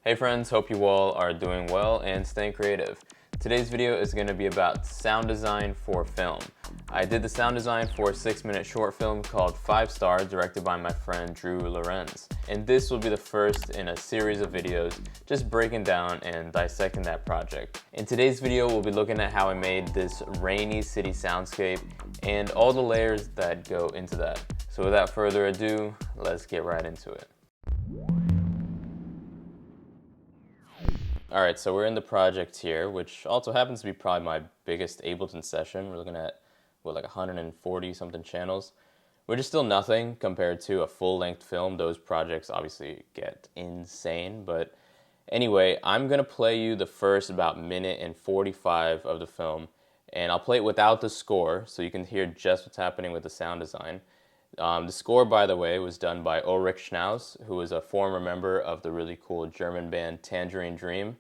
Hey friends, hope you all are doing well and staying creative. Today's video is going to be about sound design for film. I did the sound design for a 6-minute short film called 5 Star, directed by my friend Drew Lorenz. And this will be the first in a series of videos just breaking down and dissecting that project. In today's video, we'll be looking at how I made this rainy city soundscape and all the layers that go into that. So without further ado, let's get right into it. All right, so we're in the project here, which also happens to be probably my biggest Ableton session. We're looking at, like 140 something channels, which is still nothing compared to a full-length film. Those projects obviously get insane, but anyway, I'm gonna play you the first about minute and 45 of the film, and I'll play it without the score, so you can hear just what's happening with the sound design. The score, by the way, was done by Ulrich Schnauz, who is a former member of the really cool German band Tangerine Dream.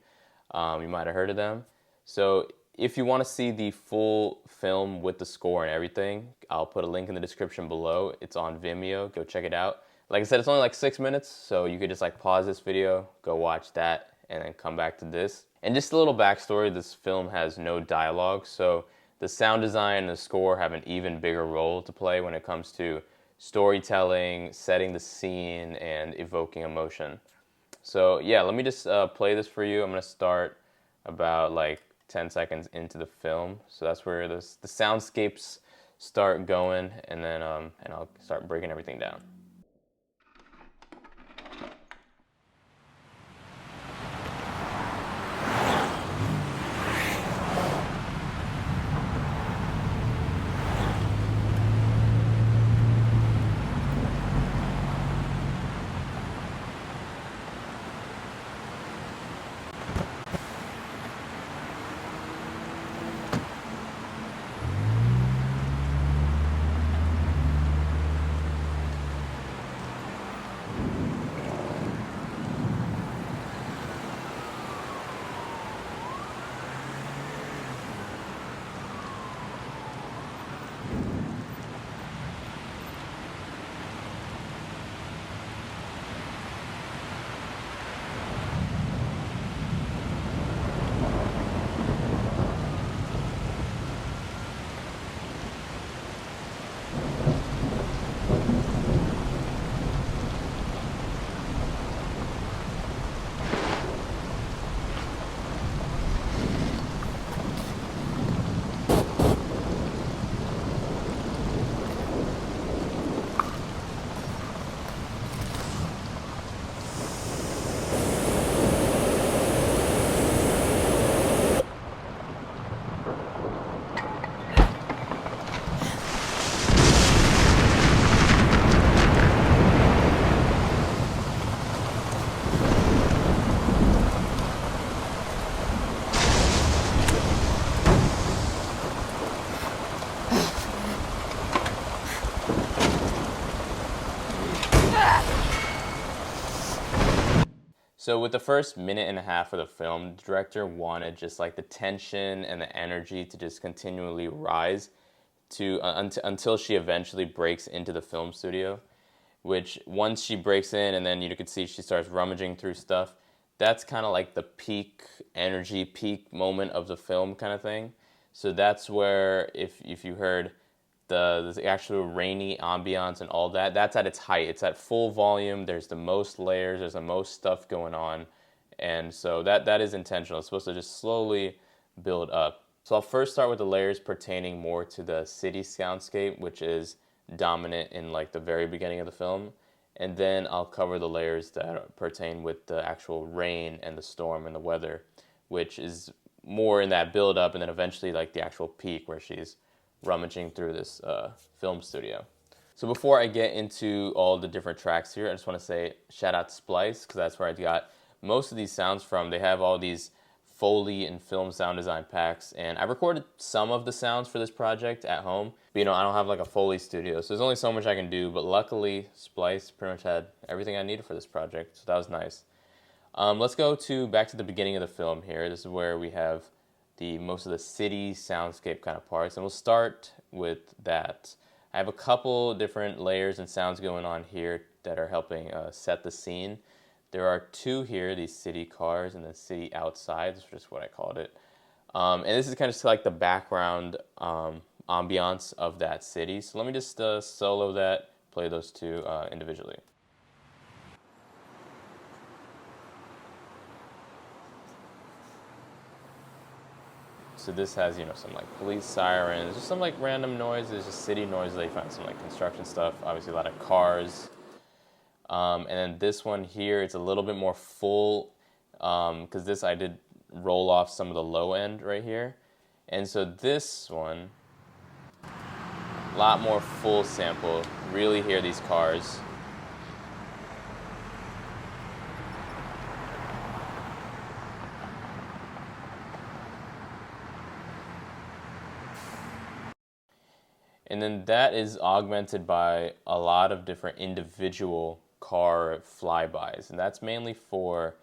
You might have heard of them. So if you want to see the full film with the score and everything, I'll put a link in the description below. It's on Vimeo. Go check it out. Like I said, it's only like 6 minutes, so you could just like pause this video, go watch that, and then come back to this. And just a little backstory, this film has no dialogue, so the sound design and the score have an even bigger role to play when it comes to storytelling, setting the scene, and evoking emotion. So yeah, let me just play this for you. I'm gonna start about like 10 seconds into the film. So that's where the soundscapes start going, and then and I'll start breaking everything down. So with the first minute and a half of the film, the director wanted just like the tension and the energy to just continually rise to until she eventually breaks into the film studio, which once she breaks in and then you could see she starts rummaging through stuff, that's kind of like the peak energy, peak moment of the film kind of thing. So that's where if you heard the actual rainy ambiance and all that, that's at its height. It's at full volume. There's the most layers. There's the most stuff going on. And so that is intentional. It's supposed to just slowly build up. So I'll first start with the layers pertaining more to the city soundscape, which is dominant in like the very beginning of the film. And then I'll cover the layers that pertain with the actual rain and the storm and the weather, which is more in that build up, and then eventually like the actual peak where she's rummaging through this film studio. So before I get into all the different tracks here, I just want to say shout out to Splice, because that's where I got most of these sounds from. They have all these Foley and film sound design packs, and I recorded some of the sounds for this project at home, but I don't have like a Foley studio, so there's only so much I can do, but luckily Splice pretty much had everything I needed for this project, so that was nice. Let's go back to the beginning of the film here. This is where we have most of the city soundscape kind of parts, and we'll start with that. I have a couple different layers and sounds going on here that are helping set the scene. There are two here, these city cars and the city outside. That's just what I called it. And this is kind of just like the background ambiance of that city. So let me just solo that, play those two individually. So this has, some like police sirens, just some like random noises, just city noises. They find some like construction stuff, obviously a lot of cars. And then this one here, it's a little bit more full, because this I did roll off some of the low end right here. And so this one, a lot more full sample, really hear these cars. And then that is augmented by a lot of different individual car flybys. And that's mainly for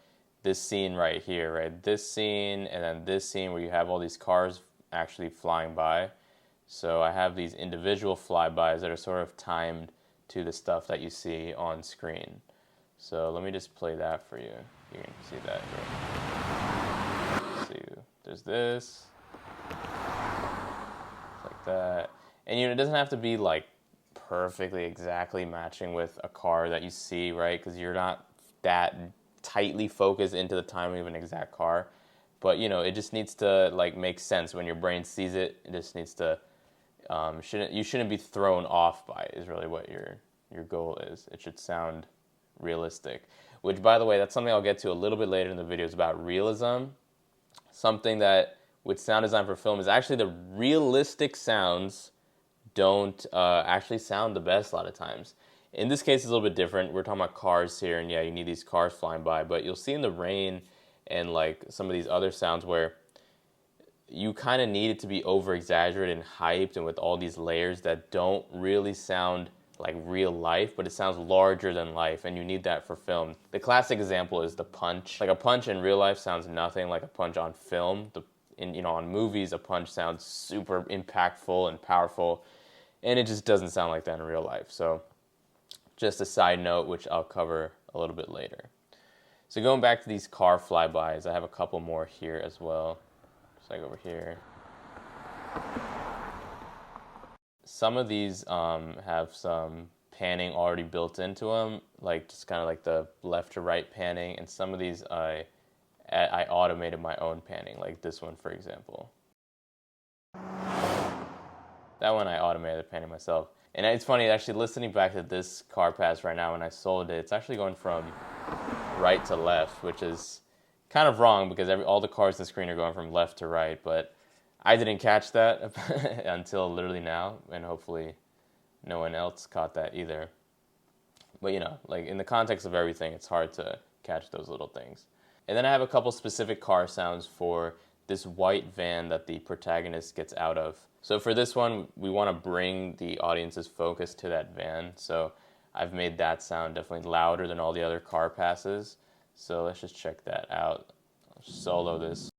this scene right here, right? This scene and then this scene where you have all these cars actually flying by. So I have these individual flybys that are sort of timed to the stuff that you see on screen. So let me just play that for you. You can see that here. Let's see, there's this, like that. And it doesn't have to be like perfectly exactly matching with a car that you see, right? Because you're not that tightly focused into the timing of an exact car. But it just needs to like make sense when your brain sees it. It just needs to you shouldn't be thrown off by it, is really what your goal is. It should sound realistic. Which, by the way, that's something I'll get to a little bit later in the videos about realism. Something that with sound design for film is actually the realistic sounds don't actually sound the best a lot of times. In this case, it's a little bit different. We're talking about cars here, and yeah, you need these cars flying by, but you'll see in the rain and like some of these other sounds where you kind of need it to be over-exaggerated and hyped and with all these layers that don't really sound like real life, but it sounds larger than life, and you need that for film. The classic example is the punch. Like a punch in real life sounds nothing like a punch on film. On movies, a punch sounds super impactful and powerful, and it just doesn't sound like that in real life. So just a side note, which I'll cover a little bit later. So going back to these car flybys, I have a couple more here as well. Just like over here. Some of these have some panning already built into them, like just kind of like the left to right panning, and some of these I automated my own panning, like this one, for example. That one I automated the panning myself. And it's funny, actually, listening back to this car pass right now when I sold it, it's actually going from right to left, which is kind of wrong because all the cars on the screen are going from left to right, but I didn't catch that until literally now, and hopefully no one else caught that either. But like in the context of everything, it's hard to catch those little things. And then I have a couple specific car sounds for this white van that the protagonist gets out of. So for this one, we want to bring the audience's focus to that van. So I've made that sound definitely louder than all the other car passes. So let's just check that out. I'll solo this.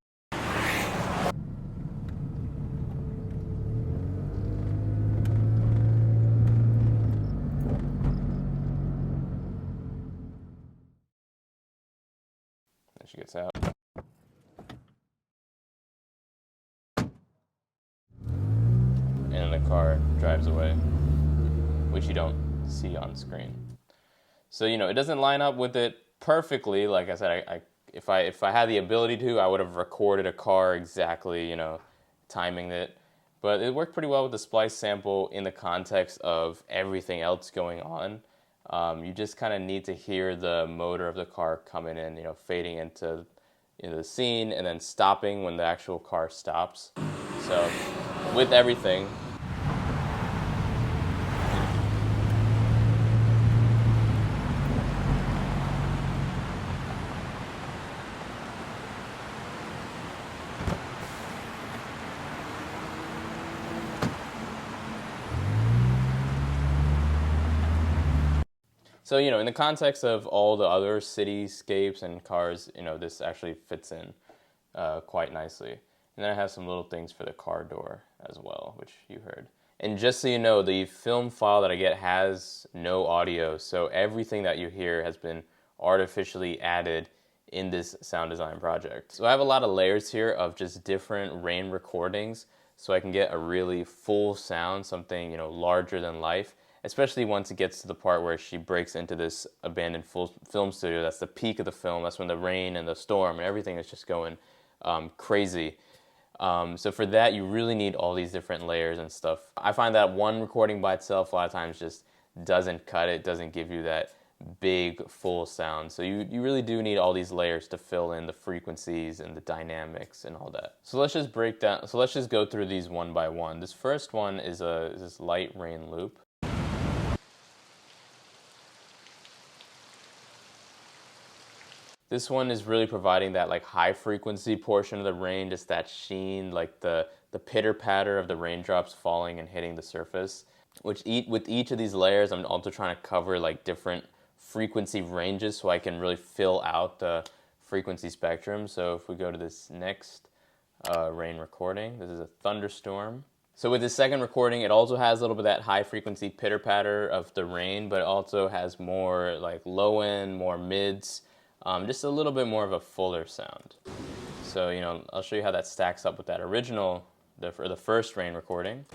Then she gets out. And the car drives away, which you don't see on screen. So it doesn't line up with it perfectly. Like I said, if I had the ability to, I would have recorded a car exactly, timing it. But it worked pretty well with the splice sample in the context of everything else going on. You just kind of need to hear the motor of the car coming in, fading into the scene and then stopping when the actual car stops. So with everything, so, in the context of all the other cityscapes and cars, this actually fits in quite nicely. And then I have some little things for the car door as well, which you heard. And just so you know, the film file that I get has no audio, so everything that you hear has been artificially added in this sound design project. So I have a lot of layers here of just different rain recordings so I can get a really full sound, something, larger than life, especially once it gets to the part where she breaks into this abandoned film studio. That's the peak of the film. That's when the rain and the storm and everything is just going crazy. So for that, you really need all these different layers and stuff. I find that one recording by itself a lot of times just doesn't cut it, doesn't give you that big full sound. So you really do need all these layers to fill in the frequencies and the dynamics and all that. So let's just go through these one by one. This first one is this light rain loop. This one is really providing that like high frequency portion of the rain, just that sheen, like the pitter patter of the raindrops falling and hitting the surface. With each of these layers, I'm also trying to cover like different frequency ranges so I can really fill out the frequency spectrum. So if we go to this next rain recording, this is a thunderstorm. So with this second recording, it also has a little bit of that high frequency pitter patter of the rain, but it also has more like low end, more mids, just a little bit more of a fuller sound. So, I'll show you how that stacks up with that original, the first rain recording.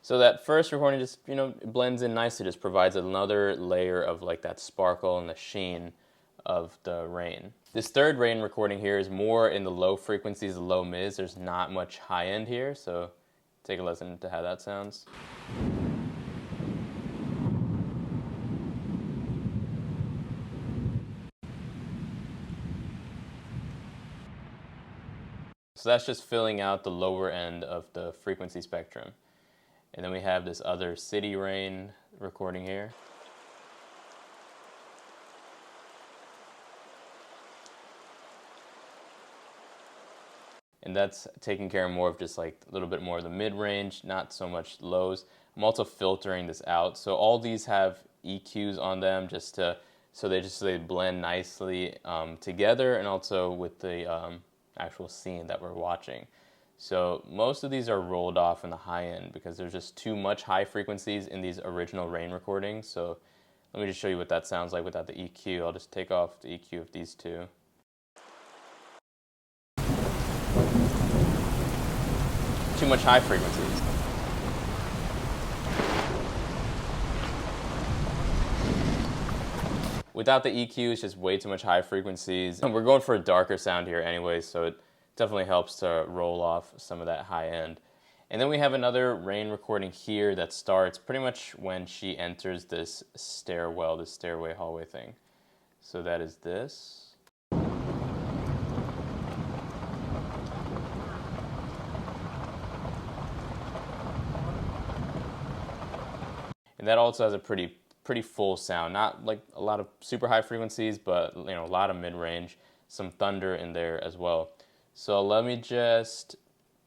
So that first recording just, blends in nicely, just provides another layer of like that sparkle and the sheen of the rain. This third rain recording here is more in the low frequencies, the low mids. There's not much high end here, so take a listen to how that sounds. So that's just filling out the lower end of the frequency spectrum. And then we have this other city rain recording here. And that's taking care of more of just like a little bit more of the mid-range, not so much lows. I'm also filtering this out. So all these have EQs on them so they blend nicely together, and also with the actual scene that we're watching. So most of these are rolled off in the high end because there's just too much high frequencies in these original rain recordings. So let me just show you what that sounds like without the EQ. I'll just take off the EQ of these two. Too much high frequencies. Without the EQ, it's just way too much high frequencies. We're going for a darker sound here anyway, so it definitely helps to roll off some of that high end. And then we have another rain recording here that starts pretty much when she enters this stairwell, this stairway hallway thing. So that is this. And that also has a pretty full sound. Not like a lot of super high frequencies, but a lot of mid-range, some thunder in there as well. So let me just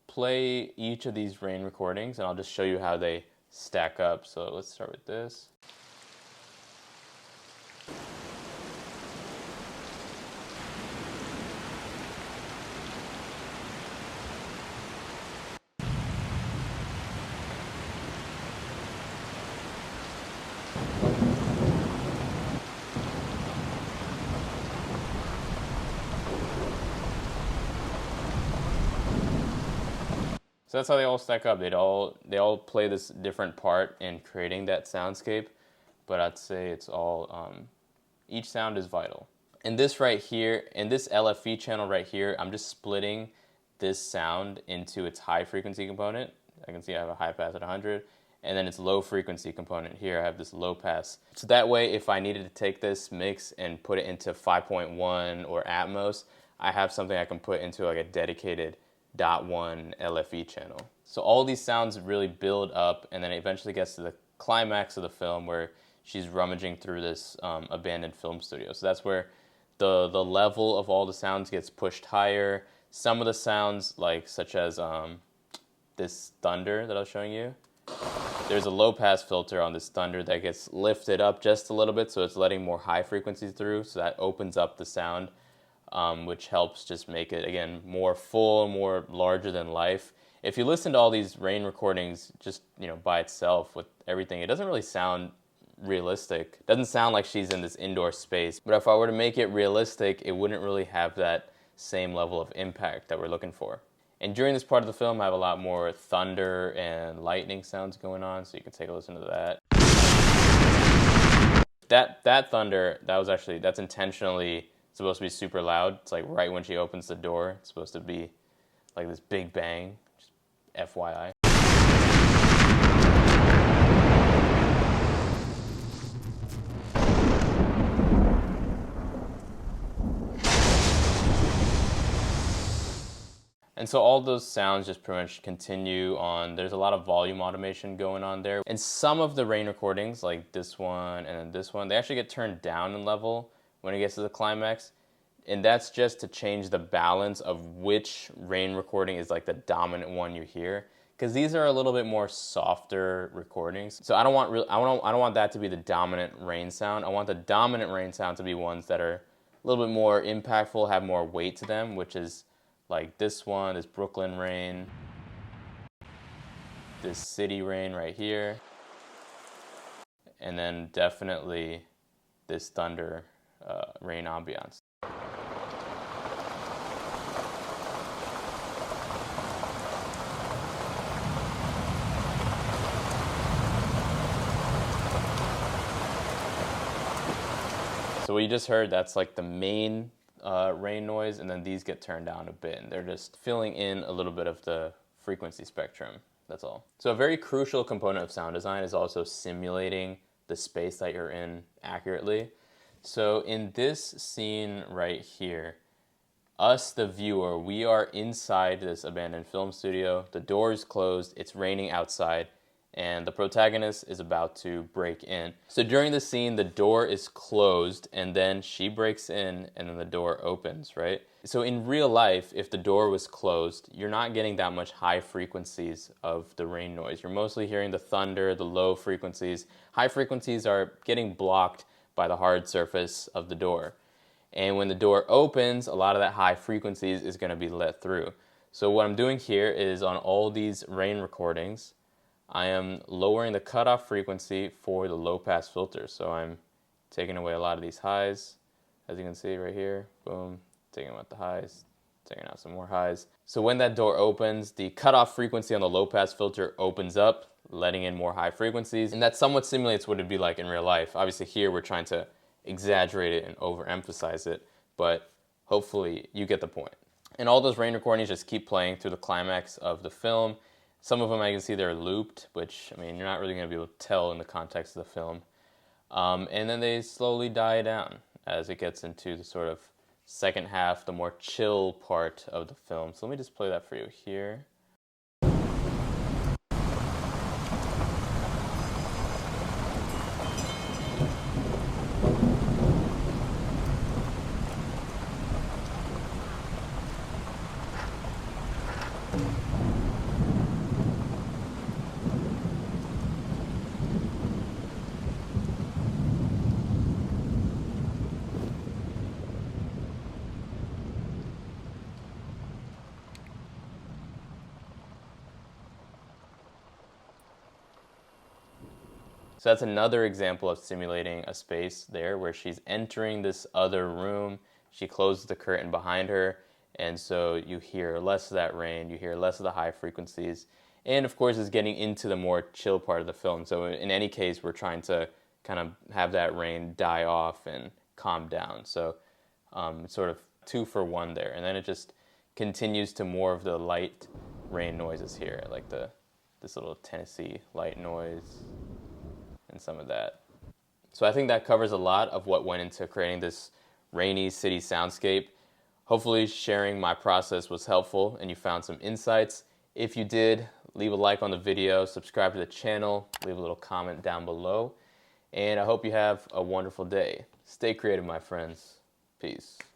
play each of these rain recordings and I'll just show you how they stack up. So let's start with this. So that's how they all stack up. They all play this different part in creating that soundscape, but I'd say it's all each sound is vital. And this right here, in this LFE channel right here, I'm just splitting this sound into its high frequency component. I can see I have a high pass at 100, and then its low frequency component here. I have this low pass. So that way, if I needed to take this mix and put it into 5.1 or Atmos, I have something I can put into like a dedicated .1 LFE channel. So all these sounds really build up, and then it eventually gets to the climax of the film where she's rummaging through this abandoned film studio. So that's where the level of all the sounds gets pushed higher. Some of the sounds, like such as this thunder that I was showing you, there's a low pass filter on this thunder that gets lifted up just a little bit, so it's letting more high frequencies through, so that opens up the sound, which helps just make it, again, more full, more larger than life. if you listen to all these rain recordings just, by itself with everything, it doesn't really sound realistic. It doesn't sound like she's in this indoor space. But if I were to make it realistic, it wouldn't really have that same level of impact that we're looking for. And during this part of the film, I have a lot more thunder and lightning sounds going on, so you can take a listen to that. That thunder, that's intentionally supposed to be super loud. It's like right when she opens the door, it's supposed to be like this big bang, just FYI. And so all those sounds just pretty much continue on. There's a lot of volume automation going on there. And some of the rain recordings, like this one and then this one, they actually get turned down in level when it gets to the climax. And that's just to change the balance of which rain recording is like the dominant one you hear. Because these are a little bit more softer recordings. So I don't want that to be the dominant rain sound. I want the dominant rain sound to be ones that are a little bit more impactful, have more weight to them, which is like this one, this Brooklyn rain, this city rain right here, and then definitely this thunder rain ambiance. So what you just heard, that's like the main rain noise, and then these get turned down a bit, and they're just filling in a little bit of the frequency spectrum. That's all. So a very crucial component of sound design is also simulating the space that you're in accurately. So in this scene right here, us, the viewer, we are inside this abandoned film studio. The door is closed, it's raining outside, and the protagonist is about to break in. So during the scene, the door is closed, and then she breaks in, and then the door opens, right? So in real life, if the door was closed, you're not getting that much high frequencies of the rain noise. You're mostly hearing the thunder, the low frequencies. High frequencies are getting blocked by the hard surface of the door. And when the door opens, a lot of that high frequencies is going to be let through. So what I'm doing here is on all these rain recordings, I am lowering the cutoff frequency for the low pass filter. So I'm taking away a lot of these highs, as you can see right here. Boom, taking out the highs, taking out some more highs. So when that door opens, the cutoff frequency on the low pass filter opens up, letting in more high frequencies. And that somewhat simulates what it'd be like in real life. Obviously here we're trying to exaggerate it and overemphasize it, but hopefully you get the point. And all those rain recordings just keep playing through the climax of the film. Some of them I can see they're looped, which, I mean, you're not really going to be able to tell in the context of the film. And then they slowly die down as it gets into the sort of second half, the more chill part of the film. So let me just play that for you here. So that's another example of simulating a space there where she's entering this other room. She closes the curtain behind her, and so you hear less of that rain, you hear less of the high frequencies, and of course it's getting into the more chill part of the film. So in any case, we're trying to kind of have that rain die off and calm down. So it's sort of 2 for 1 there. And then it just continues to more of the light rain noises here, like this little Tennessee light noise and some of that. So I think that covers a lot of what went into creating this rainy city soundscape. Hopefully sharing my process was helpful and you found some insights. If you did, leave a like on the video, subscribe to the channel, leave a little comment down below, and I hope you have a wonderful day. Stay creative, my friends. Peace.